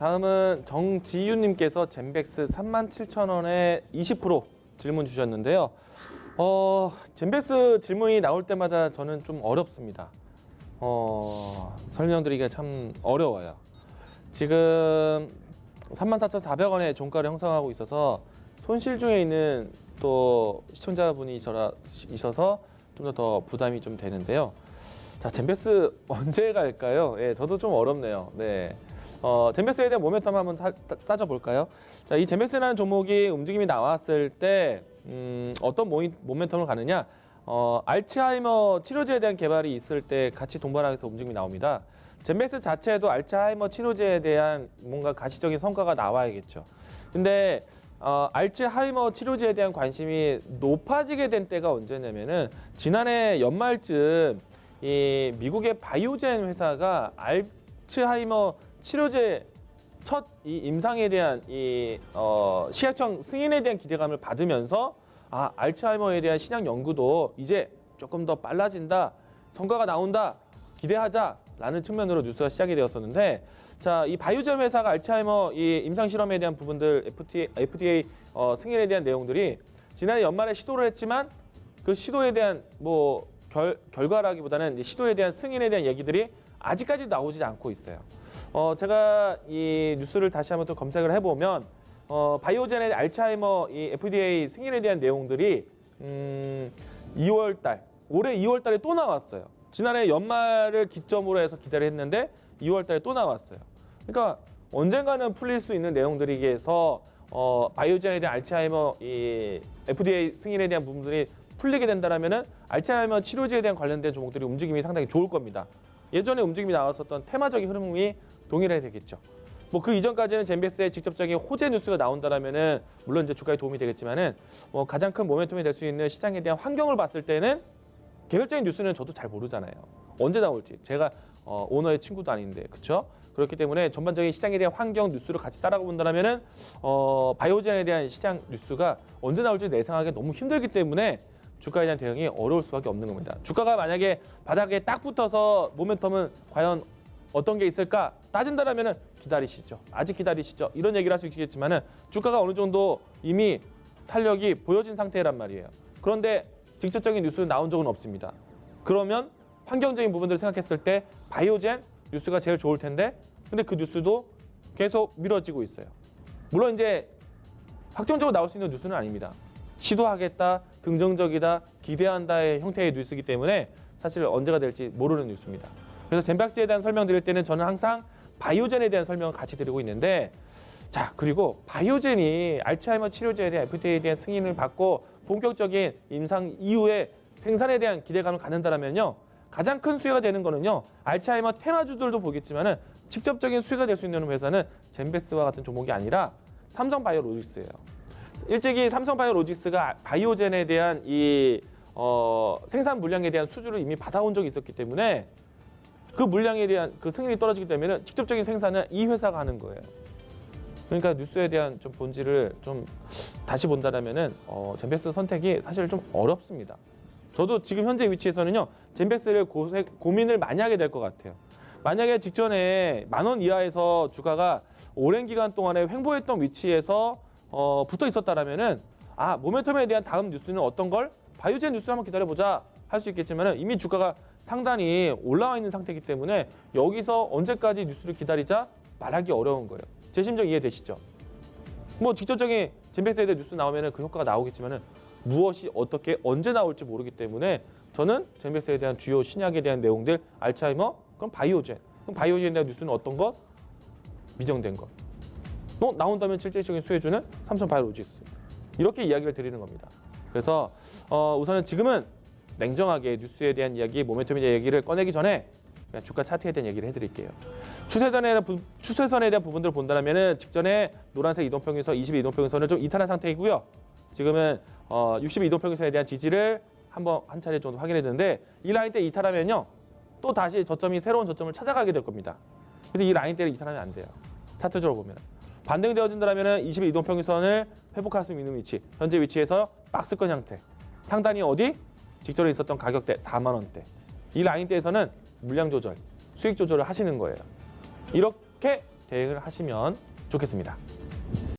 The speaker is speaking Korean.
다음은 정지윤님께서 젠백스 37,000원에 20% 질문 주셨는데요. 젠백스 질문이 나올 때마다 저는 좀 어렵습니다. 설명드리기가 참 어려워요. 지금 34,400원의 종가를 형성하고 있어서 손실 중에 있는 또 시청자분이 있어서 좀 더 부담이 좀 되는데요. 자, 젠백스 언제 갈까요? 예, 저도 좀 어렵네요. 네. 젠백스에 대한 모멘텀 한번 따져볼까요? 자, 이 젠백스라는 종목이 움직임이 나왔을 때 어떤 모멘텀을 가느냐? 알츠하이머 치료제에 대한 개발이 있을 때 같이 동반해서 움직임이 나옵니다. 젠백스 자체에도 알츠하이머 치료제에 대한 뭔가 가시적인 성과가 나와야겠죠. 근데 알츠하이머 치료제에 대한 관심이 높아지게 된 때가 언제냐면은 지난해 연말쯤 이 미국의 바이오젠 회사가 알츠하이머 치료제 첫 이 임상에 대한 시약청 승인에 대한 기대감을 받으면서 알츠하이머에 대한 신약 연구도 이제 조금 더 빨라진다, 성과가 나온다, 기대하자라는 측면으로 뉴스가 시작이 되었었는데, 자, 이 바이오젠 회사가 알츠하이머 이 임상 실험에 대한 부분들 FDA 승인에 대한 내용들이 지난해 연말에 시도를 했지만 그 시도에 대한 뭐 결과라기보다는 시도에 대한 승인에 대한 얘기들이 아직까지 나오지 않고 있어요. 제가 이 뉴스를 다시 한번 또 검색을 해보면 바이오젠의 알츠하이머 이 FDA 승인에 대한 내용들이 2월달, 올해 2월달에 또 나왔어요. 지난해 연말을 기점으로 해서 기대를 했는데 2월달에 또 나왔어요. 그러니까 언젠가는 풀릴 수 있는 내용들이기에서 바이오젠에 대한 알츠하이머 이 FDA 승인에 대한 부분들이 풀리게 된다면은 알츠하이머 치료제에 대한 관련된 종목들이 움직임이 상당히 좋을 겁니다. 예전에 움직임이 나왔었던 테마적인 흐름이 동일해야 되겠죠. 뭐 그 이전까지는 젠백스의 직접적인 호재 뉴스가 나온다라면은 물론 이제 주가에 도움이 되겠지만은 가장 큰 모멘텀이 될 수 있는 시장에 대한 환경을 봤을 때는 개별적인 뉴스는 저도 잘 모르잖아요. 언제 나올지. 제가 오너의 친구도 아닌데, 그렇죠? 그렇기 때문에 전반적인 시장에 대한 환경 뉴스를 같이 따라가 본다면은 바이오젠에 대한 시장 뉴스가 언제 나올지 예상하기 너무 힘들기 때문에 주가에 대한 대응이 어려울 수밖에 없는 겁니다. 주가가 만약에 바닥에 딱 붙어서 모멘텀은 과연 어떤 게 있을까 따진다라면은 기다리시죠. 아직 기다리시죠. 이런 얘기를 할 수 있겠지만은 주가가 어느 정도 이미 탄력이 보여진 상태란 말이에요. 그런데 직접적인 뉴스는 나온 적은 없습니다. 그러면 환경적인 부분들을 생각했을 때 바이오젠 뉴스가 제일 좋을 텐데, 근데 그 뉴스도 계속 미뤄지고 있어요. 물론 이제 확정적으로 나올 수 있는 뉴스는 아닙니다. 시도하겠다, 긍정적이다, 기대한다의 형태의 뉴스이기 때문에 사실 언제가 될지 모르는 뉴스입니다. 그래서 젠백스에 대한 설명드릴 때는 저는 항상 바이오젠에 대한 설명을 같이 드리고 있는데, 자, 그리고 바이오젠이 알츠하이머 치료제에 대한 FDA에 대한 승인을 받고 본격적인 임상 이후에 생산에 대한 기대감을 갖는다면요, 가장 큰 수혜가 되는 거는요, 알츠하이머 테마주들도 보겠지만은 직접적인 수혜가 될 수 있는 회사는 젠백스와 같은 종목이 아니라 삼성바이오로직스예요. 일찍이 삼성바이오로직스가 바이오젠에 대한 이 생산 물량에 대한 수주를 이미 받아온 적이 있었기 때문에 그 물량에 대한 그 승인이 떨어지기 때문에 직접적인 생산은 이 회사가 하는 거예요. 그러니까 뉴스에 대한 좀 본질을 좀 다시 본다면은 젠백스 선택이 사실 좀 어렵습니다. 저도 지금 현재 위치에서는요, 젠백스를 고민을 많이 하게 될 것 같아요. 만약에 직전에 10,000원 이하에서 주가가 오랜 기간 동안에 횡보했던 위치에서 붙어 있었다라면은 모멘텀에 대한 다음 뉴스는 어떤 걸 바이오젠 뉴스 한번 기다려보자 할 수 있겠지만은 이미 주가가 상단이 올라와 있는 상태이기 때문에 여기서 언제까지 뉴스를 기다리자 말하기 어려운 거예요. 제 심정 이해되시죠? 뭐 직접적인 젠백스에 대한 뉴스 나오면은 그 효과가 나오겠지만은 무엇이 어떻게 언제 나올지 모르기 때문에 저는 젠백스에 대한 주요 신약에 대한 내용들, 알츠하이머, 그럼 바이오젠. 그럼 바이오젠에 대한 뉴스는 어떤 것? 미정된 것. 나온다면 실질적인 수혜주는 삼성바이오로직스. 이렇게 이야기를 드리는 겁니다. 그래서 우선은 지금은 냉정하게 뉴스에 대한 이야기, 모멘텀에 대한 얘기를 꺼내기 전에 그냥 주가 차트에 대한 얘기를 해드릴게요. 추세선에 대한 부분들을 본다면 직전에 노란색 이동평균선, 20일 이동평균선을 좀 이탈한 상태이고요. 지금은 60일 이동평균선에 대한 지지를 한 차례 정도 확인했는데, 이 라인대 이탈하면요, 또 다시 새로운 저점을 찾아가게 될 겁니다. 그래서 이 라인대를 이탈하면 안 돼요. 차트적으로 보면. 반등되어진다면 20일 이동평균선을 회복할 수 있는 위치, 현재 위치에서 박스권 형태. 상단이 어디? 직전에 있었던 가격대 4만 원대. 이 라인대에서는 물량 조절, 수익 조절을 하시는 거예요. 이렇게 대응을 하시면 좋겠습니다.